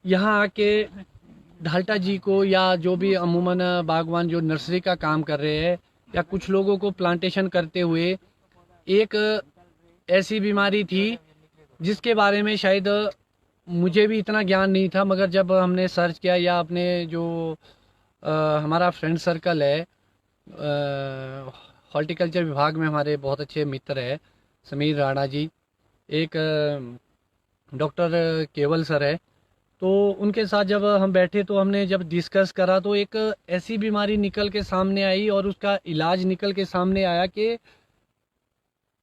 यहाँ आके ढाल्टा जी को या जो भी अमूमन बागवान जो नर्सरी का काम कर रहे हैं या कुछ लोगों को प्लांटेशन करते हुए एक ऐसी बीमारी थी जिसके बारे में शायद मुझे भी इतना ज्ञान नहीं था, मगर जब हमने सर्च किया या अपने जो हमारा फ्रेंड सर्कल है, हॉर्टिकल्चर विभाग में हमारे बहुत अच्छे मित्र है समीर राणा जी, एक डॉक्टर केवल सर है, तो उनके साथ जब हम बैठे तो हमने जब डिस्कस करा तो एक ऐसी बीमारी निकल के सामने आई और उसका इलाज निकल के सामने आया कि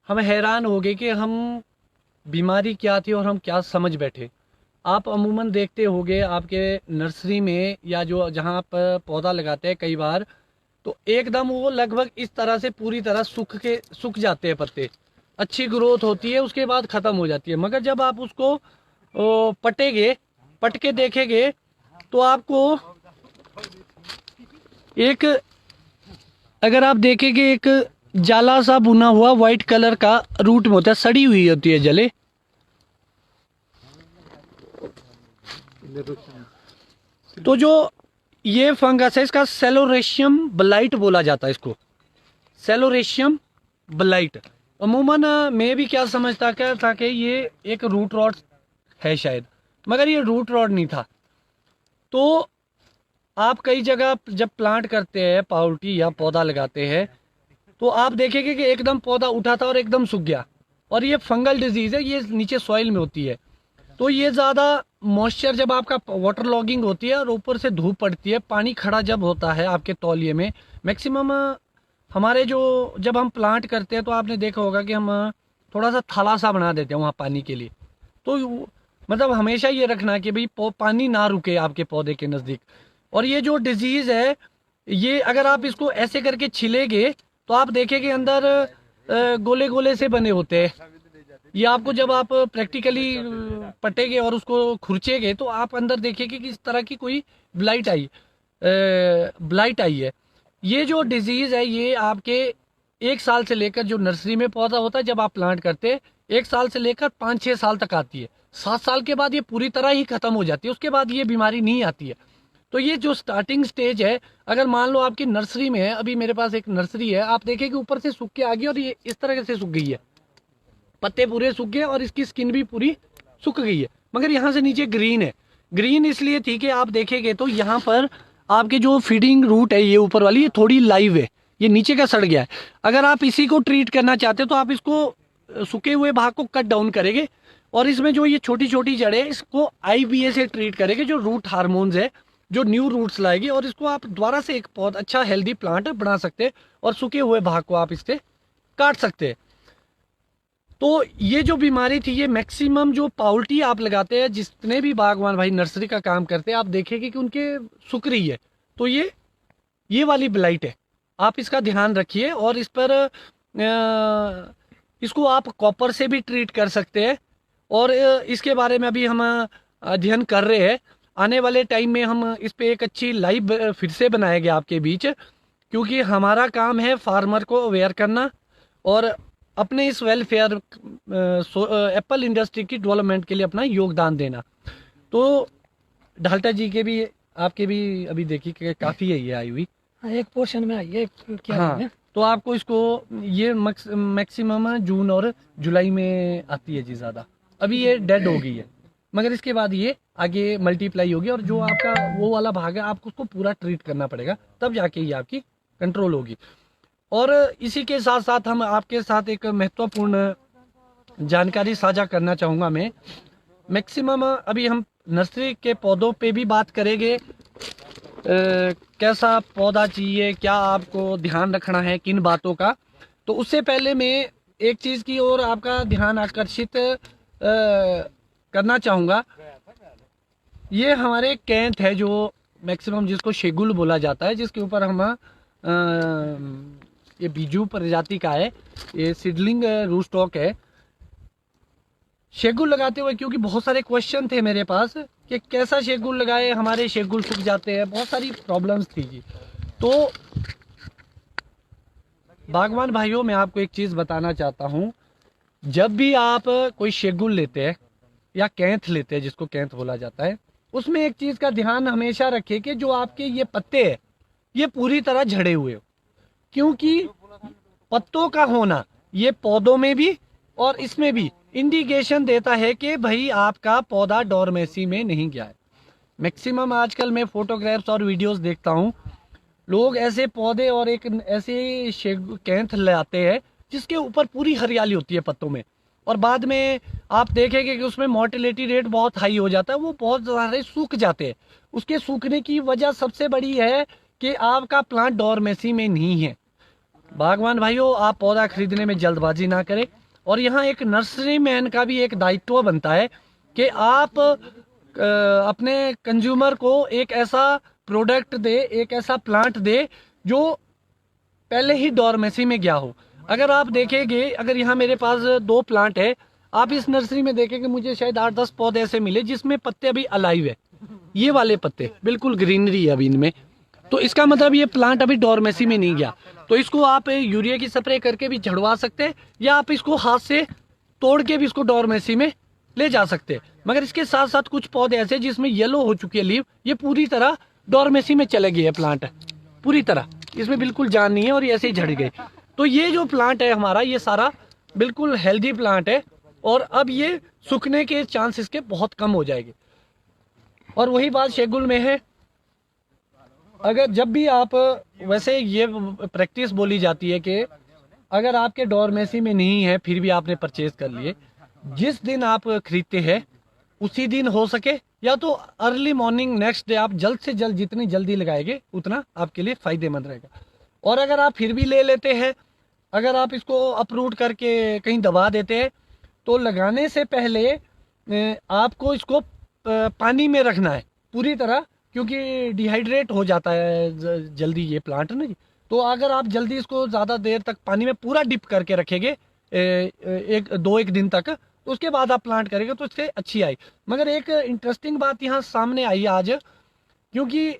हम हैरान हो गए कि हम बीमारी क्या थी और हम क्या समझ बैठे। आप अमूमन देखते होंगे आपके नर्सरी में या जो जहाँ आप पौधा लगाते हैं कई बार, तो एकदम वो लगभग इस तरह से पूरी तरह सूख जाते हैं पत्ते, अच्छी ग्रोथ होती है उसके बाद ख़त्म हो जाती है। मगर जब आप उसको पट के देखेंगे तो आपको एक, अगर आप देखेंगे एक जाला सा बुना हुआ वाइट कलर का रूट में होता है, सड़ी हुई होती है जले। तो जो ये फंगस है इसका सेलोरेशियम ब्लाइट बोला जाता है, इसको सेलोरेशियम ब्लाइट। अमूमन मैं भी क्या समझता क्या था कि ये एक रूट रॉट है शायद, मगर ये रूट रॉट नहीं था। तो आप कई जगह जब प्लांट करते हैं पाउल्टी या पौधा लगाते हैं तो आप देखेंगे कि एकदम पौधा उठा था और एकदम सूख गया, और ये फंगल डिजीज़ है, ये नीचे सॉइल में होती है। तो ये ज़्यादा मॉइस्चर जब आपका वाटर लॉगिंग होती है और ऊपर से धूप पड़ती है, पानी खड़ा जब होता है आपके तौलिए में, मैक्सिमम हमारे जो जब हम प्लांट करते हैं तो आपने देखा होगा कि हम थोड़ा सा थाला सा बना देते हैं वहाँ पानी के लिए। तो मतलब हमेशा ये रखना कि भाई पानी ना रुके आपके पौधे के नज़दीक। और ये जो डिजीज़ है, ये अगर आप इसको ऐसे करके छिलेंगे तो आप देखेंगे अंदर गोले गोले से बने होते हैं। ये आपको जब आप प्रैक्टिकली पटेगे और उसको खुरचेगे तो आप अंदर देखेंगे कि इस तरह की कोई ब्लाइट आई है। ये जो डिजीज़ है ये आपके 1 साल से लेकर, जो नर्सरी में पौधा होता है जब आप प्लांट करते हैं, 1 साल से लेकर 5-6 साल तक आती है। 7 साल के बाद ये पूरी तरह ही ख़त्म हो जाती है, उसके बाद ये बीमारी नहीं आती है। तो ये जो स्टार्टिंग स्टेज है, अगर मान लो आपकी नर्सरी में है, अभी मेरे पास एक नर्सरी है, आप देखें कि ऊपर से सूख के आ गई और ये इस तरह से सूख गई है, पत्ते पूरे सूख गए और इसकी स्किन भी पूरी सूख गई है, मगर यहाँ से नीचे ग्रीन है। ग्रीन इसलिए थी कि आप देखेंगे तो यहाँ पर आपके जो फीडिंग रूट है ये ऊपर वाली, ये थोड़ी लाइव है, ये नीचे का सड़ गया है। अगर आप इसी को ट्रीट करना चाहते हो तो आप इसको सूखे हुए भाग को कट डाउन करेंगे और इसमें जो ये छोटी छोटी जड़ें हैं इसको IBA से ट्रीट करेंगे, जो रूट हार्मोन्स है, जो न्यू रूट्स लाएगी, और इसको आप दोबारा से एक बहुत अच्छा हेल्दी प्लांट बना सकते हैं और सूखे हुए भाग को आप इससे काट सकते हैं। तो ये जो बीमारी थी, ये मैक्सिमम जो पाउल्टी आप लगाते हैं, जितने भी बागवान भाई नर्सरी का काम करते हैं, आप देखेंगे कि उनके सूख रही है। तो ये वाली ब्लाइट है, आप इसका ध्यान रखिए। और इस पर इसको आप कॉपर से भी ट्रीट कर सकते हैं, और इसके बारे में अभी हम अध्ययन कर रहे हैं। आने वाले टाइम में हम इस पे एक अच्छी लाइव फिर से बनाएंगे आपके बीच, क्योंकि हमारा काम है फार्मर को अवेयर करना और अपने इस वेलफेयर एप्पल इंडस्ट्री की डेवलपमेंट के लिए अपना योगदान देना। तो ढाल्टा जी के भी, आपके भी अभी देखिए कि काफ़ी है ये आई हुई। हाँ, एक पोर्शन में आई है क्या हाँ, है? तो आपको इसको ये मैक्सिमम जून और जुलाई में आती है जी ज़्यादा। अभी ये डेड हो गई है, मगर इसके बाद ये आगे मल्टीप्लाई होगी, और जो आपका वो वाला भाग है आपको उसको पूरा ट्रीट करना पड़ेगा, तब जाके ये आपकी कंट्रोल होगी। और इसी के साथ साथ हम आपके साथ एक महत्वपूर्ण जानकारी साझा करना चाहूँगा मैं। मैक्सिमम अभी हम नर्सरी के पौधों पे भी बात करेंगे, कैसा पौधा चाहिए, क्या आपको ध्यान रखना है, किन बातों का। तो उससे पहले मैं एक चीज़ की ओर आपका ध्यान आकर्षित करना चाहूँगा। ये हमारे कैंथ है जो मैक्सिमम जिसको शेगुल बोला जाता है, जिसके ऊपर हम ये बीजू प्रजाति का है, ये सीडलिंग रूस्टॉक है। शेगुल लगाते हुए क्योंकि बहुत सारे क्वेश्चन थे मेरे पास कि कैसा शेगुल लगाए, हमारे शेगुल सूख जाते हैं, बहुत सारी प्रॉब्लम्स थी जी। तो बागवान भाइयों, मैं आपको एक चीज़ बताना चाहता हूँ, जब भी आप कोई शेगुल लेते हैं या कैंथ लेते हैं, जिसको कैंथ बोला जाता है, उसमें एक चीज़ का ध्यान हमेशा रखें कि जो आपके ये पत्ते हैं ये पूरी तरह झड़े हुए हो, क्योंकि पत्तों का होना ये पौधों में भी और इसमें भी इंडिकेशन देता है कि भाई आपका पौधा डोरमेसी में नहीं गया है। मैक्सिमम आजकल मैं फोटोग्राफ्स और वीडियोस देखता हूँ, लोग ऐसे पौधे और एक ऐसे कैंथ लाते हैं जिसके ऊपर पूरी हरियाली होती है पत्तों में, और बाद में आप देखेंगे कि उसमें मोर्टेलिटी रेट बहुत हाई हो जाता है, वो बहुत सारे सूख जाते हैं। उसके सूखने की वजह सबसे बड़ी है कि आपका प्लांट डोरमेसी में नहीं है। बागवान भाइयों, आप पौधा खरीदने में जल्दबाजी ना करें, और यहाँ एक नर्सरी मैन का भी एक दायित्व बनता है कि आप अपने कंज्यूमर को एक ऐसा प्रोडक्ट दे, एक ऐसा प्लांट दे जो पहले ही डोरमेसी में गया हो। अगर आप देखेंगे, अगर यहाँ मेरे पास 2 प्लांट है, आप इस नर्सरी में देखेंगे मुझे शायद 8-10 पौधे ऐसे मिले जिसमें पत्ते अभी अलाइव है, ये वाले पत्ते बिल्कुल ग्रीनरी है अभी इनमें, तो इसका मतलब ये प्लांट अभी डोरमेसी में नहीं गया। तो इसको आप यूरिया की स्प्रे करके भी झड़वा सकते हैं, या आप इसको हाथ से तोड़ के भी इसको डोरमेसी में ले जा सकते हैं। मगर इसके साथ साथ कुछ पौधे ऐसे जिसमें येलो हो चुकी है लीव, ये पूरी तरह डोरमेसी में चले गए हैं प्लांट, पूरी तरह इसमें बिल्कुल जान नहीं है और ये ऐसे ही झड़ गए। तो ये जो प्लांट है हमारा, ये सारा बिल्कुल हेल्दी प्लांट है, और अब ये सूखने के चांस इसके बहुत कम हो जाएंगे। और वही बात शेगुल में है, अगर जब भी आप, वैसे ये प्रैक्टिस बोली जाती है कि अगर आपके डोरमेसी में नहीं है फिर भी आपने परचेज कर लिए, जिस दिन आप खरीदते हैं उसी दिन हो सके या तो अर्ली मॉर्निंग नेक्स्ट डे आप जल्द से जल्द जितनी जल्दी लगाएंगे उतना आपके लिए फ़ायदेमंद रहेगा। और अगर आप फिर भी ले लेते हैं, अगर आप इसको अपरूट करके कहीं दबा देते हैं, तो लगाने से पहले आपको इसको पानी में रखना है पूरी तरह, क्योंकि डिहाइड्रेट हो जाता है जल्दी ये प्लांट ना जी। तो अगर आप जल्दी इसको ज़्यादा देर तक पानी में पूरा डिप करके रखेंगे एक दिन तक, तो उसके बाद आप प्लांट करेंगे तो इससे अच्छी आई। मगर एक इंटरेस्टिंग बात यहाँ सामने आई आज, क्योंकि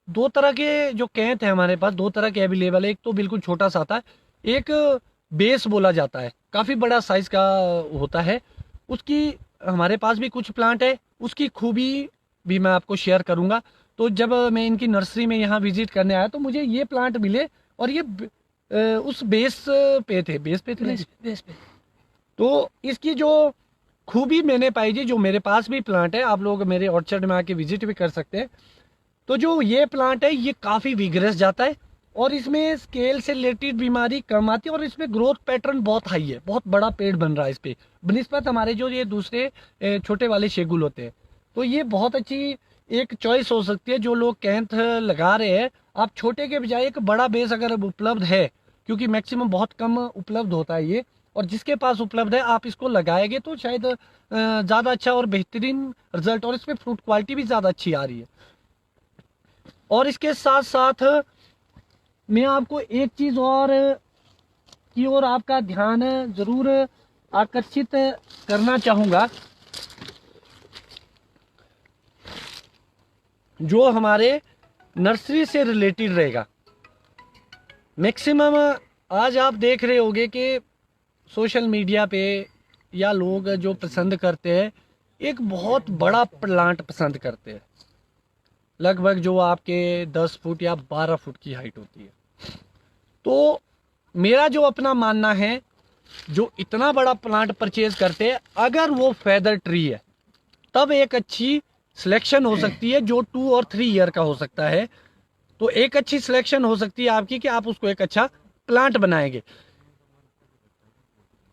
2 तरह के जो कैंथ है हमारे पास, 2 तरह के अवेलेबल है। एक तो बिल्कुल छोटा सा आता है, एक बेस बोला जाता है, काफ़ी बड़ा साइज़ का होता है। उसकी हमारे पास भी कुछ प्लांट है, उसकी खूबी भी मैं आपको शेयर करूंगा। तो जब मैं इनकी नर्सरी में यहाँ विजिट करने आया तो मुझे ये प्लांट मिले, और ये उस बेस पे थे, बेस पे थे बेस पे। तो इसकी जो खूबी मैंने पाई जी, जो मेरे पास भी प्लांट है, आप लोग मेरे ऑर्चर्ड में आके विजिट भी कर सकते हैं। तो जो ये प्लांट है ये काफ़ी विगरस जाता है, और इसमें स्केल से रिलेटेड बीमारी कम आती है, और इसमें ग्रोथ पैटर्न बहुत हाई है, बहुत बड़ा पेड़ बन रहा है इस पे बनिस्बत हमारे जो ये दूसरे छोटे वाले शेगुल होते हैं। तो ये बहुत अच्छी एक चॉइस हो सकती है जो लोग कैंथ लगा रहे हैं। आप छोटे के बजाय एक बड़ा बेस अगर उपलब्ध है, क्योंकि मैक्सिमम बहुत कम उपलब्ध होता है ये, और जिसके पास उपलब्ध है आप इसको लगाएंगे तो शायद ज़्यादा अच्छा और बेहतरीन रिजल्ट, और इसमें फ्रूट क्वालिटी भी ज़्यादा अच्छी आ रही है। और इसके साथ साथ मैं आपको एक चीज़ और की ओर आपका ध्यान ज़रूर आकर्षित करना चाहूँगा, जो हमारे नर्सरी से रिलेटेड रहेगा। मैक्सिमम आज आप देख रहे होंगे कि सोशल मीडिया पे या लोग जो पसंद करते हैं, एक बहुत बड़ा प्लांट पसंद करते हैं, लगभग जो आपके 10 फुट या 12 फुट की हाइट होती है। तो मेरा जो अपना मानना है, जो इतना बड़ा प्लांट परचेज करते हैं, अगर वो फेदर ट्री है तब एक अच्छी सिलेक्शन हो सकती है जो 2 और 3 ईयर का हो सकता है। तो एक अच्छी सिलेक्शन हो सकती है आपकी कि आप उसको एक अच्छा प्लांट बनाएंगे।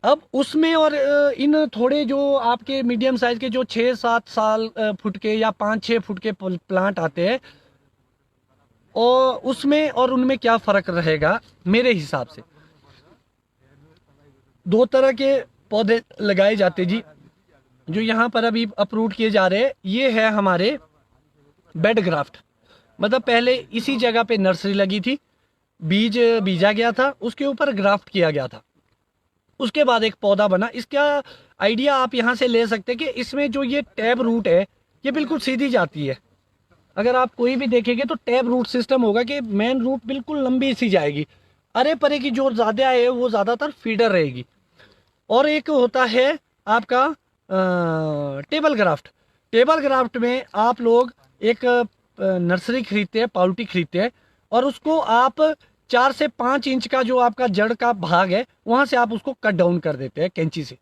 अब उसमें और इन थोड़े जो आपके मीडियम साइज के जो 6-7 साल फुट के या 5-6 फुट के प्लांट आते हैं, और उसमें और उनमें क्या फ़र्क रहेगा मेरे हिसाब से। 2 तरह के पौधे लगाए जाते जी, जो यहाँ पर अभी अप्रूव किए जा रहे हैं। ये है हमारे बेड ग्राफ्ट, मतलब पहले इसी जगह पे नर्सरी लगी थी, बीज बीजा गया था, उसके ऊपर ग्राफ्ट किया गया था, उसके बाद एक पौधा बना। इसका आइडिया आप यहाँ से ले सकते हैं कि इसमें जो ये टैब रूट है ये बिल्कुल सीधी जाती है। अगर आप कोई भी देखेंगे तो टैब रूट सिस्टम होगा कि मेन रूट बिल्कुल लंबी सी जाएगी, अरे परे की जो ज़्यादा है वो ज़्यादातर फीडर रहेगी। और एक होता है आपका टेबल ग्राफ्ट, टेबल ग्राफ्ट में आप लोग एक नर्सरी खरीदते हैं, पाउटी खरीदते हैं, और उसको आप 4 से 5 इंच का जो आपका जड़ का भाग है वहाँ से आप उसको कट डाउन कर देते हैं कैंची से,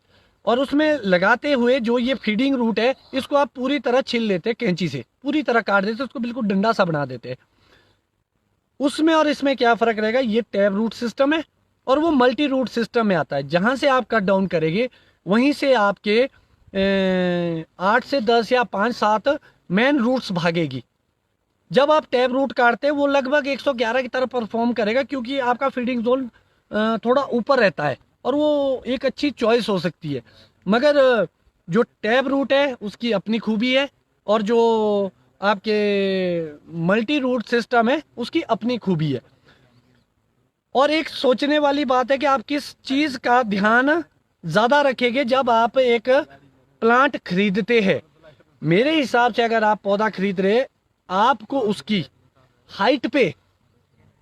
और उसमें लगाते हुए जो ये फीडिंग रूट है इसको आप पूरी तरह छील लेते हैं कैंची से, पूरी तरह काट देते हैं, उसको बिल्कुल डंडा सा बना देते हैं। उसमें और इसमें क्या फ़र्क रहेगा, ये टैब रूट सिस्टम है और वो मल्टी रूट सिस्टम में आता है। जहाँ से आप कट डाउन करेंगे वहीं से आपके 8 से 10 या 5-7 मेन रूट्स भागेगी। जब आप टैब रूट काटते हैं वो लगभग 111 की तरह परफॉर्म करेगा, क्योंकि आपका फीडिंग जोन थोड़ा ऊपर रहता है और वो एक अच्छी चॉइस हो सकती है। मगर जो टैब रूट है उसकी अपनी खूबी है, और जो आपके मल्टी रूट सिस्टम है उसकी अपनी खूबी है। और एक सोचने वाली बात है कि आप किस चीज़ का ध्यान ज़्यादा रखेंगे जब आप एक प्लांट खरीदते हैं। मेरे हिसाब से अगर आप पौधा खरीद रहे, आपको उसकी हाइट पे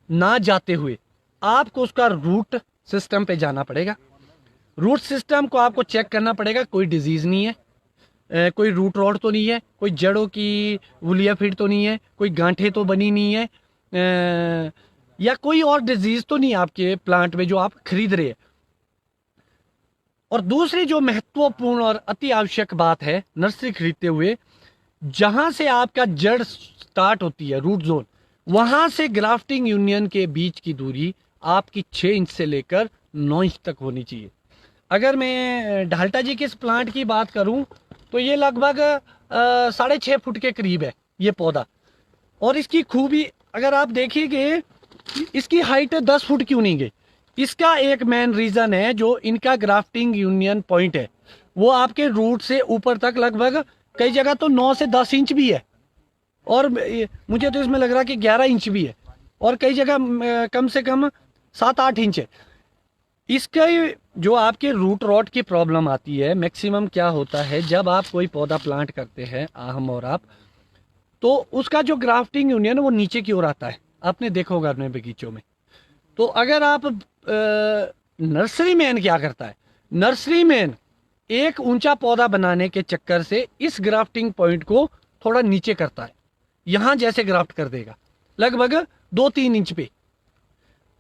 ना जाते हुए आपको उसका रूट सिस्टम पे जाना पड़ेगा। रूट सिस्टम को आपको चेक करना पड़ेगा, कोई डिजीज़ नहीं है, कोई रूट रॉट तो नहीं है, कोई जड़ों की वुलिया फिट तो नहीं है, कोई गांठें तो बनी नहीं है, या कोई और डिजीज़ तो नहीं है आपके प्लांट में जो आप खरीद रहे हैं। और दूसरी जो महत्वपूर्ण और अति आवश्यक बात है नर्सरी खरीदते हुए, जहां से आपका जड़ स्टार्ट होती है, रूट जोन, वहां से ग्राफ्टिंग यूनियन के बीच की दूरी आपकी 6 इंच से लेकर 9 इंच तक होनी चाहिए। अगर मैं ढाल्टा जी के इस प्लांट की बात करूं तो ये लगभग 6.5 फुट के करीब है ये पौधा। और इसकी खूबी अगर आप देखिए, इसकी हाइट 10 फुट क्यों नहीं गई, इसका एक मेन रीज़न है जो इनका ग्राफ्टिंग यूनियन पॉइंट है, वो आपके रूट से ऊपर तक लगभग कई जगह तो 9 से 10 इंच भी है, और मुझे तो इसमें लग रहा है कि 11 इंच भी है, और कई जगह कम से कम 7-8 इंच है। इसका जो आपके रूट रॉट की प्रॉब्लम आती है, मैक्सिमम क्या होता है जब आप कोई पौधा प्लांट करते हैं, हम और आप, तो उसका जो ग्राफ्टिंग यूनियन है वो नीचे की ओर आता है, आपने देखा होगा अपने बगीचों में। तो अगर आप नर्सरी मैन क्या करता है, नर्सरी मैन एक ऊंचा पौधा बनाने के चक्कर से इस ग्राफ्टिंग पॉइंट को थोड़ा नीचे करता है, यहां जैसे ग्राफ्ट कर देगा लगभग 2-3 इंच पे।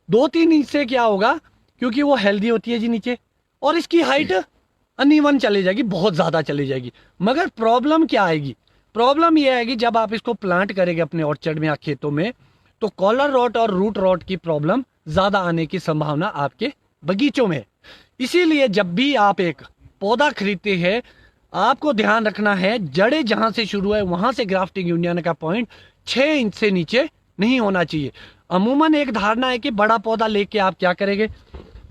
2-3 इंच से क्या होगा, क्योंकि वो हेल्दी होती है जी नीचे, और इसकी हाइट अनइवन चली जाएगी, बहुत ज़्यादा चली जाएगी। मगर प्रॉब्लम क्या आएगी, प्रॉब्लम ये आएगी जब आप इसको प्लांट करेंगे अपने ऑर्चर्ड में या खेतों में, तो कॉलर रॉट और रूट रॉट की प्रॉब्लम ज़्यादा आने की संभावना आपके बगीचों में है। इसीलिए जब भी आप एक पौधा खरीदते हैं, आपको ध्यान रखना है जड़ें जहां से शुरू है वहां से ग्राफ्टिंग यूनियन का पॉइंट 6 इंच से नीचे नहीं होना चाहिए। अमूमन एक धारणा है कि बड़ा पौधा लेके आप क्या करेंगे,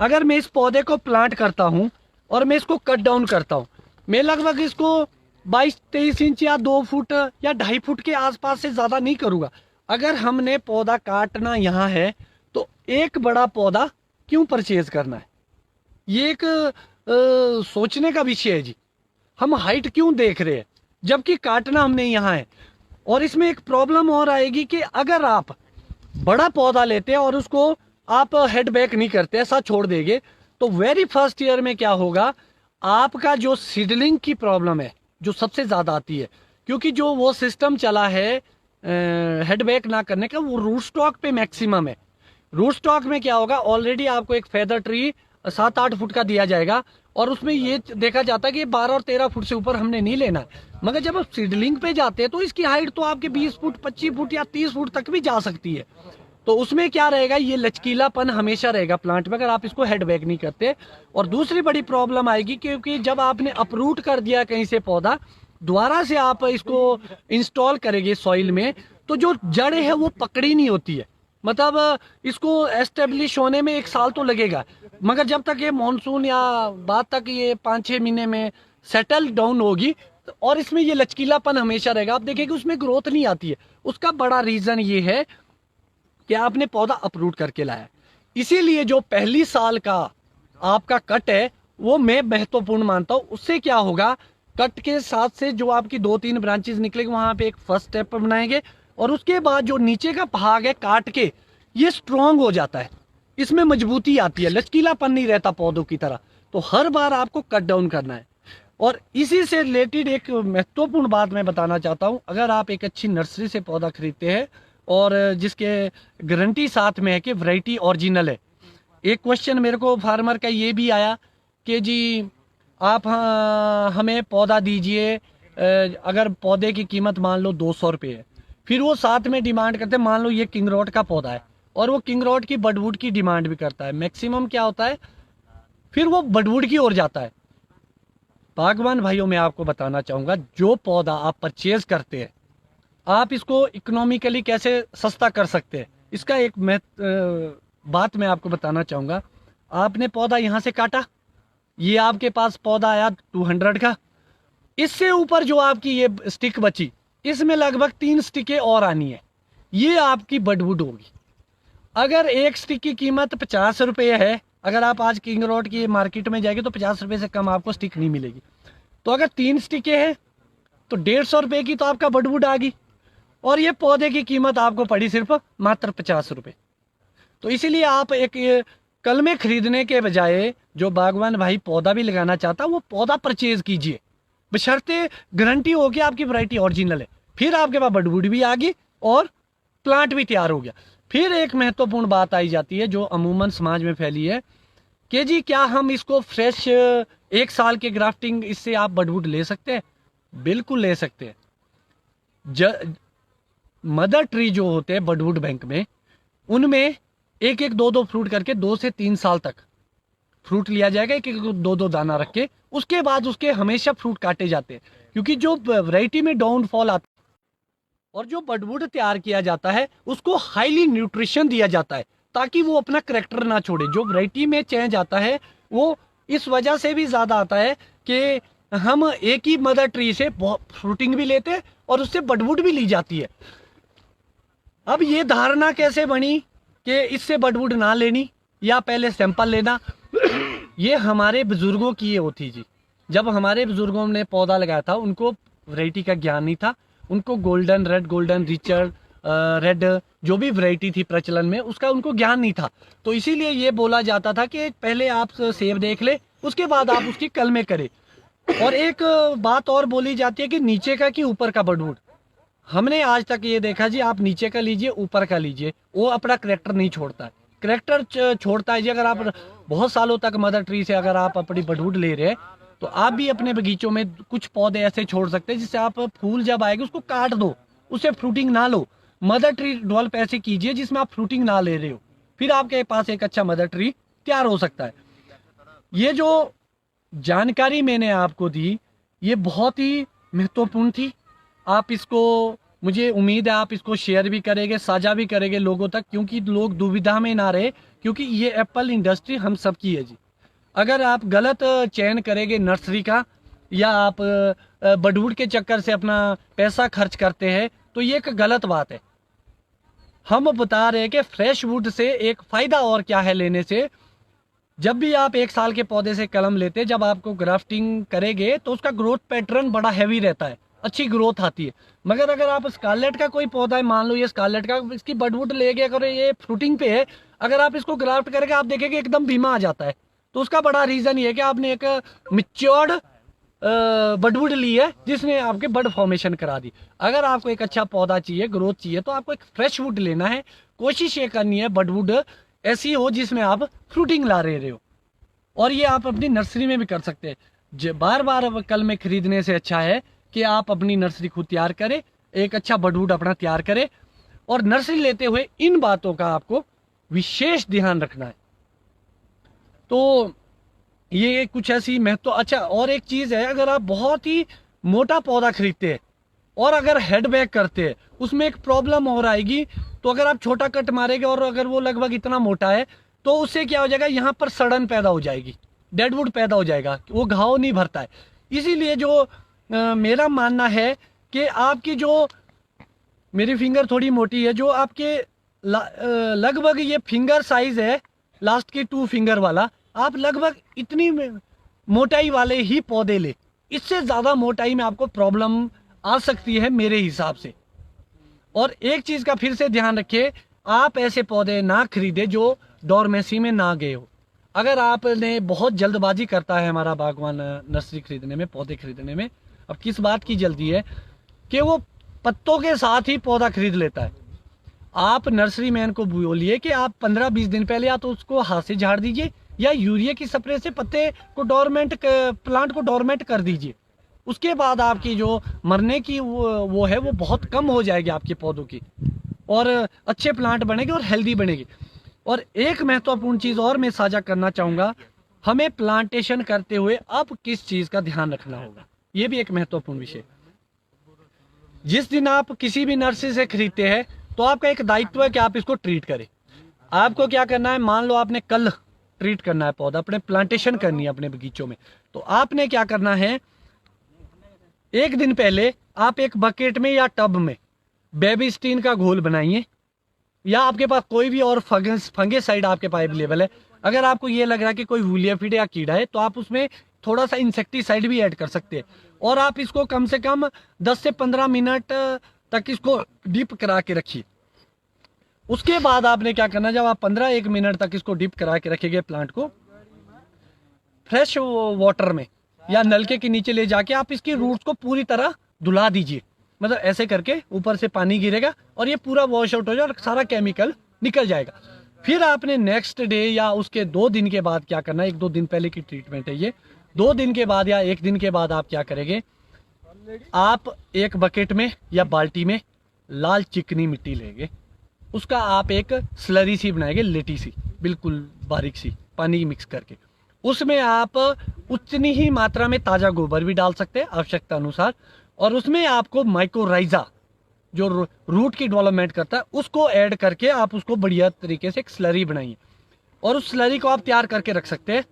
अगर मैं इस पौधे को प्लांट करता हूं और मैं इसको कट डाउन करता हूं, मैं लगभग इसको 22-23 इंच या 2 फुट या 2.5 फुट के आसपास से ज़्यादा नहीं करूँगा। अगर हमने पौधा काटना यहाँ है तो एक बड़ा पौधा क्यों परचेज करना है, ये एक सोचने का विषय है जी। हम हाइट क्यों देख रहे हैं जबकि काटना हमने यहाँ है। और इसमें एक प्रॉब्लम और आएगी कि अगर आप बड़ा पौधा लेते हैं और उसको आप हेड बैक नहीं करते, ऐसा छोड़ देंगे, तो वेरी फर्स्ट ईयर में क्या होगा, आपका जो सीडलिंग की प्रॉब्लम है जो सबसे ज़्यादा आती है, क्योंकि जो वो सिस्टम चला है हेड बैक ना करने का, वो रूट स्टॉक पे मैक्सिमम है। रूट स्टॉक में क्या होगा, ऑलरेडी आपको एक फेदर ट्री 7-8 फुट का दिया जाएगा, और उसमें ये देखा जाता है कि 12 और 13 फुट से ऊपर हमने नहीं लेना है। मगर जब आप सीडलिंग पे जाते हैं तो इसकी हाइट तो आपके 20 फुट, 25 फुट या 30 फुट तक भी जा सकती है। तो उसमें क्या रहेगा, ये लचकीलापन हमेशा रहेगा प्लांट में अगर आप इसको हेड बैक नहीं करते। और दूसरी बड़ी प्रॉब्लम आएगी, क्योंकि जब आपने अप्रूट कर दिया कहीं से पौधा, दोबारा से आप इसको इंस्टॉल करेंगे सॉइल में, तो जो जड़ है वो पकड़ी नहीं होती है, मतलब इसको एस्टेब्लिश होने में 1 साल तो लगेगा। मगर जब तक ये मानसून या बाद तक ये 5-6 महीने में सेटल डाउन होगी, और इसमें ये लचकीलापन हमेशा रहेगा, आप देखेंगे उसमें ग्रोथ नहीं आती है। उसका बड़ा रीज़न ये है कि आपने पौधा अप्रूट करके लाया। इसीलिए जो पहली साल का आपका कट है वो मैं महत्वपूर्ण मानता हूँ। उससे क्या होगा, कट के साथ से जो आपकी 2-3 ब्रांचेस निकलेगी, वहाँ पे एक फर्स्ट स्टेप बनाएंगे, और उसके बाद जो नीचे का भाग है काट के, ये स्ट्रॉन्ग हो जाता है, इसमें मजबूती आती है, लचकीलापन नहीं रहता पौधों की तरह। तो हर बार आपको कट डाउन करना है। और इसी से रिलेटेड एक महत्वपूर्ण बात मैं बताना चाहता हूँ। अगर आप एक अच्छी नर्सरी से पौधा खरीदते हैं और जिसके गारंटी साथ में है कि वैरायटी ओरिजिनल है। एक क्वेश्चन मेरे को फार्मर का ये भी आया कि जी आप हमें पौधा दीजिए, अगर पौधे की कीमत मान लो 200 रुपये है, फिर वो साथ में डिमांड करते हैं, मान लो ये किंग रोड का पौधा है और वो किंग रोड की बडवुड की डिमांड भी करता है। मैक्सिमम क्या होता है, फिर वो बडवुड की ओर जाता है। बागवान भाइयों मैं आपको बताना चाहूँगा, जो पौधा आप परचेज करते हैं आप इसको इकोनॉमिकली कैसे सस्ता कर सकते हैं, इसका एक बात मैं आपको बताना चाहूँगा। आपने पौधा यहाँ से काटा, ये आपके पास पौधा आया 200 का, इससे ऊपर जो आपकी ये स्टिक बची, इसमें लगभग 3 स्टिकें और आनी है, ये आपकी बडवुड होगी। अगर एक स्टिक की कीमत 50 रुपये है, अगर आप आज किंग रोड की मार्केट में जाएंगे तो 50 रुपये से कम आपको स्टिक नहीं मिलेगी। तो अगर 3 स्टिकें हैं तो 150 रुपये की तो आपका बडवुड आ गई, और ये पौधे की कीमत आपको पड़ी सिर्फ मात्र 50 रुपये। तो इसीलिए आप एक कलमे खरीदने के बजाय जो बागवान भाई पौधा भी लगाना चाहता है वो पौधा परचेज कीजिए, बशर्ते गारंटी हो कि आपकी वैरायटी ओरिजिनल है। फिर आपके पास बडवुड भी आ गई और प्लांट भी तैयार हो गया। फिर एक महत्वपूर्ण बात आई जाती है जो अमूमन समाज में फैली है कि जी क्या हम इसको फ्रेश 1 साल के ग्राफ्टिंग इससे आप बडवुड ले सकते हैं? बिल्कुल ले सकते हैं। मदर ट्री जो होते हैं बडवुड बैंक में, उनमें एक एक 2-2 फ्रूट करके 2 से 3 साल तक फ्रूट लिया जाएगा, एक एक 2-2 दाना रख के। उसके बाद उसके हमेशा फ्रूट काटे जाते हैं, क्योंकि जो वैरायटी में डाउनफॉल आता है और जो बडवुड तैयार किया जाता है उसको हाईली न्यूट्रिशन दिया जाता है ताकि वो अपना करेक्टर ना छोड़े। जो वैरायटी में चेंज आता है वो इस वजह से भी ज़्यादा आता है कि हम एक ही मदर ट्री से फ्रूटिंग भी लेते हैं और उससे बडवुड भी ली जाती है। अब ये धारणा कैसे बनी कि इससे बडवुड ना लेनी या पहले सैंपल लेना, ये हमारे बुजुर्गों की ये होती जी। जब हमारे बुजुर्गों ने पौधा लगाया था उनको वैरायटी का ज्ञान नहीं था, उनको golden red, golden Richard red जो भी वैरायटी थी प्रचलन में उसका उनको ज्ञान नहीं था। तो इसीलिए ये बोला जाता था कि पहले आप सेब देख ले उसके बाद आप उसकी कलमे करें। और एक बात और बोली जाती है कि नीचे का कि ऊपर का बडवुड। हमने आज तक ये देखा जी, आप नीचे का लीजिए ऊपर का लीजिए, वो अपना करेक्टर नहीं छोड़ता है। करेक्टर छोड़ता है जी। अगर आप बहुत सालों तक मदर ट्री से अगर आप अपनी बडवुड ले रहे हैं तो आप भी अपने बगीचों में कुछ पौधे ऐसे छोड़ सकते हैं जिससे आप फूल जब आएगी उसको काट दो, उससे फ्रूटिंग ना लो। मदर ट्री डेवलप ऐसे कीजिए जिसमें आप फ्रूटिंग ना ले रहे हो, फिर आपके पास एक अच्छा मदर ट्री तैयार हो सकता है। ये जो जानकारी मैंने आपको दी ये बहुत ही महत्वपूर्ण थी। आप इसको, मुझे उम्मीद है आप इसको शेयर भी करेंगे, साझा भी करेंगे लोगों तक, क्योंकि लोग दुविधा में ना रहे, क्योंकि ये एप्पल इंडस्ट्री हम सब की है जी। अगर आप गलत चयन करेंगे नर्सरी का या आप बडवुड के चक्कर से अपना पैसा खर्च करते हैं तो ये एक गलत बात है। हम बता रहे हैं कि फ्रेश वुड से एक फ़ायदा और क्या है लेने से। जब भी आप 1 साल के पौधे से कलम लेते हैं, जब आपको ग्राफ्टिंग करेंगे तो उसका ग्रोथ पैटर्न बड़ा हैवी रहता है, अच्छी ग्रोथ आती है। मगर अगर आप स्कारलेट का कोई पौधा है, मान लो ये स्कारलेट का, इसकी बडवुड ले गए अगर ये फ्रूटिंग पे है, अगर आप इसको ग्राफ्ट करेंगे आप देखेंगे एकदम धीमा आ जाता है। तो उसका बड़ा रीज़न ये है कि आपने एक मिच्योर्ड बडवुड ली है जिसने आपके बड फॉर्मेशन करा दी। अगर आपको एक अच्छा पौधा चाहिए, ग्रोथ चाहिए, तो आपको एक फ्रेश वुड लेना है। कोशिश ये करनी है बडवुड ऐसी हो जिसमें आप फ्रूटिंग ला रहे हो, और ये आप अपनी नर्सरी में भी कर सकते हैं। बार बार कल में खरीदने से अच्छा है कि आप अपनी नर्सरी खुद तैयार करें, एक अच्छा बडवुड अपना तैयार करें। और नर्सरी लेते हुए इन बातों का आपको विशेष ध्यान रखना है। तो ये कुछ ऐसी महत्व। अच्छा, और एक चीज़ है, अगर आप बहुत ही मोटा पौधा खरीदते हैं और अगर हेड बैक करते हैं उसमें एक प्रॉब्लम और आएगी। तो अगर आप छोटा कट मारेंगे और अगर वो लगभग इतना मोटा है तो उससे क्या हो जाएगा, यहाँ पर सड़न पैदा हो जाएगी, डेडवुड पैदा हो जाएगा, वो घाव नहीं भरता है। इसीलिए जो मेरा मानना है कि आपकी जो, मेरी फिंगर थोड़ी मोटी है, जो आपके लगभग ये फिंगर साइज है लास्ट की 2 फिंगर वाला, आप लगभग इतनी मोटाई वाले ही पौधे ले। इससे ज़्यादा मोटाई में आपको प्रॉब्लम आ सकती है मेरे हिसाब से। और एक चीज़ का फिर से ध्यान रखिए, आप ऐसे पौधे ना खरीदे जो डोरमेसी में ना गए हो। अगर आपने बहुत जल्दबाजी करता है हमारा बागवान नर्सरी खरीदने में, पौधे खरीदने में, अब किस बात की जल्दी है कि वो पत्तों के साथ ही पौधा खरीद लेता है। आप नर्सरी मैन को बोलिए कि आप 15-20 दिन पहले या तो उसको हाथ से झाड़ दीजिए या यूरिया की स्प्रे से पत्ते को प्लांट को डोरमेंट कर दीजिए। उसके बाद आपकी जो मरने की वो है वो बहुत कम हो जाएगी आपके पौधों की, और अच्छे प्लांट बनेंगे और हेल्दी बनेगी। और एक महत्वपूर्ण चीज़ और मैं साझा करना चाहूँगा, हमें प्लांटेशन करते हुए अब किस चीज़ का ध्यान रखना होगा, ये भी एक महत्वपूर्ण विषय। जिस दिन आप किसी भी नर्सरी से खरीदते हैं तो आपका एक दायित्व है कि आप इसको ट्रीट करें। आपको क्या करना है, मान लो आपने कल ट्रीट करना है पौधा, अपने प्लांटेशन करनी है अपने बगीचों में, तो आपने क्या करना है, एक दिन पहले आप एक बकेट में या टब में बेबीस्टीन का घोल बनाइए, या आपके पास कोई भी और फंगेसाइड आपके पास अवेलेबल है। अगर आपको ये लग रहा है कि कोई वूलिया फीड या कीड़ा है तो आप उसमें थोड़ा सा इंसेक्टिसाइड भी ऐड कर सकते हैं, और आप इसको कम से कम 10 से 15 मिनट तक इसको डिप करा के रखिए। उसके बाद आपने क्या करना, जब आप 15-1 मिनट तक इसको डिप करा के रखेंगे प्लांट को, फ्रेश वाटर में या नलके के नीचे ले जाके आप इसकी रूट्स को पूरी तरह धुला दीजिए। मतलब ऐसे करके ऊपर से पानी गिरेगा और ये पूरा वॉश आउट हो जाएगा और सारा केमिकल निकल जाएगा। फिर आपने नेक्स्ट डे या उसके 2 दिन के बाद क्या करना है, 1-2 दिन पहले की ट्रीटमेंट है ये, 2 दिन के बाद या 1 दिन के बाद आप क्या करेंगे, आप एक बकेट में या बाल्टी में लाल चिकनी मिट्टी लेंगे, उसका आप एक स्लरी सी बनाएंगे, लेटी सी, बिल्कुल बारीक सी, पानी मिक्स करके। उसमें आप उतनी ही मात्रा में ताज़ा गोबर भी डाल सकते हैं आवश्यकता अनुसार, और उसमें आपको माइकोराइजा जो रूट की डेवलपमेंट करता है उसको ऐड करके आप उसको बढ़िया तरीके से एक स्लरी बनाइए, और उस स्लरी को आप तैयार करके रख सकते हैं।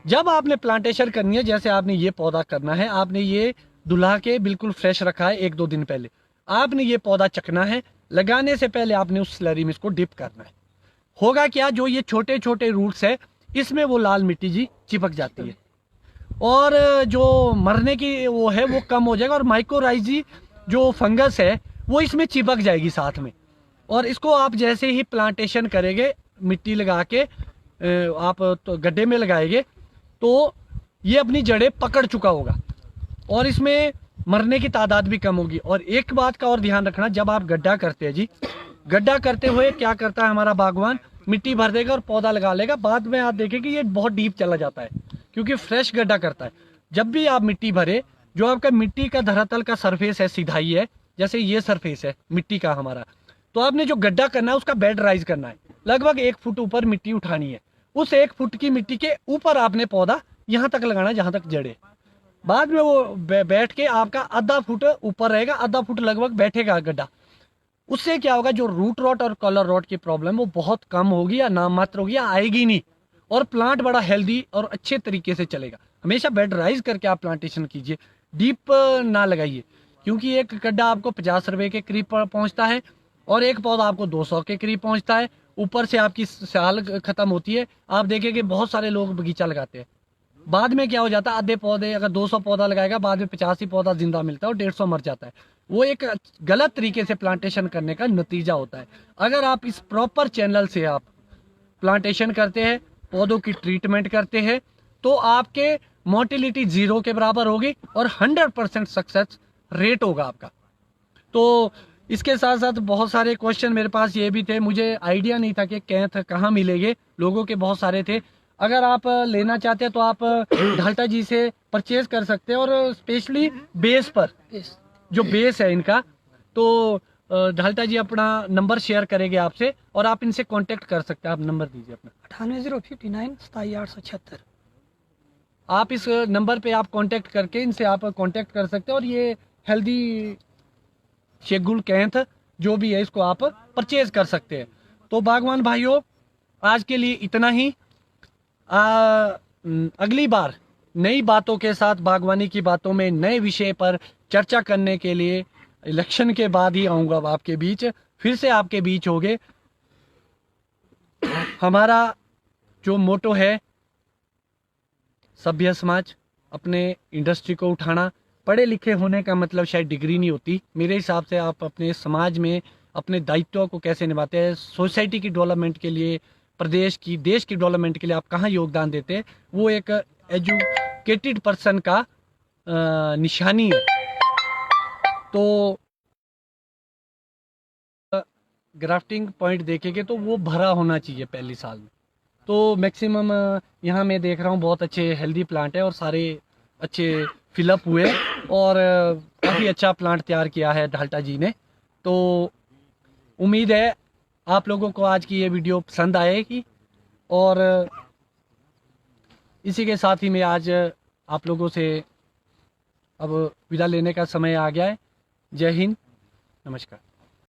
जब आपने प्लांटेशन करनी है, जैसे आपने ये पौधा करना है, आपने ये दुल्हा के बिल्कुल फ्रेश रखा है 1-2 दिन पहले, आपने ये पौधा चखना है, लगाने से पहले आपने उस स्लरी में इसको डिप करना है। होगा क्या, जो ये छोटे छोटे रूट्स है इसमें वो लाल मिट्टी जी चिपक जाती है, और जो मरने की वो है वो कम हो जाएगा, और माइकोराइजी जो फंगस है वो इसमें चिपक जाएगी साथ में। और इसको आप जैसे ही प्लांटेशन करेंगे, मिट्टी लगा के आप तो गड्ढे में लगाएंगे तो ये अपनी जड़ें पकड़ चुका होगा और इसमें मरने की तादाद भी कम होगी। और एक बात का और ध्यान रखना, जब आप गड्ढा करते हैं जी, गड्ढा करते हुए क्या करता है हमारा बागवान, मिट्टी भर देगा और पौधा लगा लेगा, बाद में आप देखेंगे ये बहुत डीप चला जाता है क्योंकि फ्रेश गड्ढा करता है। जब भी आप मिट्टी भरे, जो आपका मिट्टी का धरातल का सरफेस है, सीधाई है, जैसे ये सरफेस है मिट्टी का हमारा, तो आपने जो गड्ढा करना है उसका बेड राइज करना है, लगभग 1 फुट ऊपर मिट्टी उठानी है। उस 1 फुट की मिट्टी के ऊपर आपने पौधा यहाँ तक लगाना है जहाँ तक जड़े, बाद में वो बैठ के आपका आधा फुट ऊपर रहेगा, आधा फुट लगभग बैठेगा गड्ढा। उससे क्या होगा, जो रूट रॉट और कॉलर रॉट की प्रॉब्लम वो बहुत कम होगी या नाम मात्र होगी या आएगी नहीं, और प्लांट बड़ा हेल्दी और अच्छे तरीके से चलेगा। हमेशा बेड राइज करके आप प्लांटेशन कीजिए, डीप ना लगाइए, क्योंकि एक गड्ढा आपको 50 रुपए के करीब पहुंचता है और एक पौधा आपको 200 के करीब पहुंचता है। ऊपर से आपकी साल खत्म होती है, आप देखेंगे बहुत सारे लोग बगीचा लगाते हैं, बाद में क्या हो जाता है, आधे पौधे अगर 200 पौधा लगाएगा, बाद में 85 पौधा जिंदा मिलता है और 150 मर जाता है। वो एक गलत तरीके से प्लांटेशन करने का नतीजा होता है। अगर आप इस प्रॉपर चैनल से आप प्लांटेशन करते हैं, पौधों की ट्रीटमेंट करते हैं, तो आपके मोर्टेलिटी 0 के बराबर होगी और 100% सक्सेस रेट होगा आपका। तो इसके साथ साथ बहुत सारे क्वेश्चन मेरे पास ये भी थे, मुझे आइडिया नहीं था कि कैंथ कहाँ मिलेंगे, लोगों के बहुत सारे थे। अगर आप लेना चाहते हैं तो आप ढाल्टा जी से परचेज कर सकते हैं, और स्पेशली बेस पर जो बेस है इनका, तो ढाल्टा जी अपना नंबर शेयर करेंगे आपसे और आप इनसे कांटेक्ट कर सकते हैं। आप नंबर दीजिए अपना। 98 059 27 आप इस नंबर पे आप कांटेक्ट करके इनसे आप कांटेक्ट कर सकते हैं, और ये हेल्दी शेगुल कैंथ जो भी है इसको आप परचेज कर सकते हैं। तो बागवान भाइयों, आज के लिए इतना ही। अगली बार नई बातों के साथ, बागवानी की बातों में नए विषय पर चर्चा करने के लिए इलेक्शन के बाद ही आऊँगा आपके बीच, फिर से आपके बीच होंगे। हमारा जो मोटो है, सभ्य समाज, अपने इंडस्ट्री को उठाना। पढ़े लिखे होने का मतलब शायद डिग्री नहीं होती, मेरे हिसाब से आप अपने समाज में अपने दायित्व को कैसे निभाते हैं, सोसाइटी की डेवलपमेंट के लिए प्रदेश की, देश की डेवलपमेंट के लिए आप कहाँ योगदान देते हैं, वो एक एजुकेटेड पर्सन का निशानी है। तो ग्राफ्टिंग पॉइंट देखेंगे तो वो भरा होना चाहिए पहली साल में। तो मैक्सिमम यहाँ मैं देख रहा हूँ बहुत अच्छे हेल्दी प्लांट है और सारे अच्छे फिलअप हुए और काफ़ी अच्छा प्लांट तैयार किया है ढाल्टा जी ने। तो उम्मीद है आप लोगों को आज की ये वीडियो पसंद आएगी और इसी के साथ ही मैं आज आप लोगों से अब विदा लेने का समय आ गया है। जय हिंद, नमस्कार।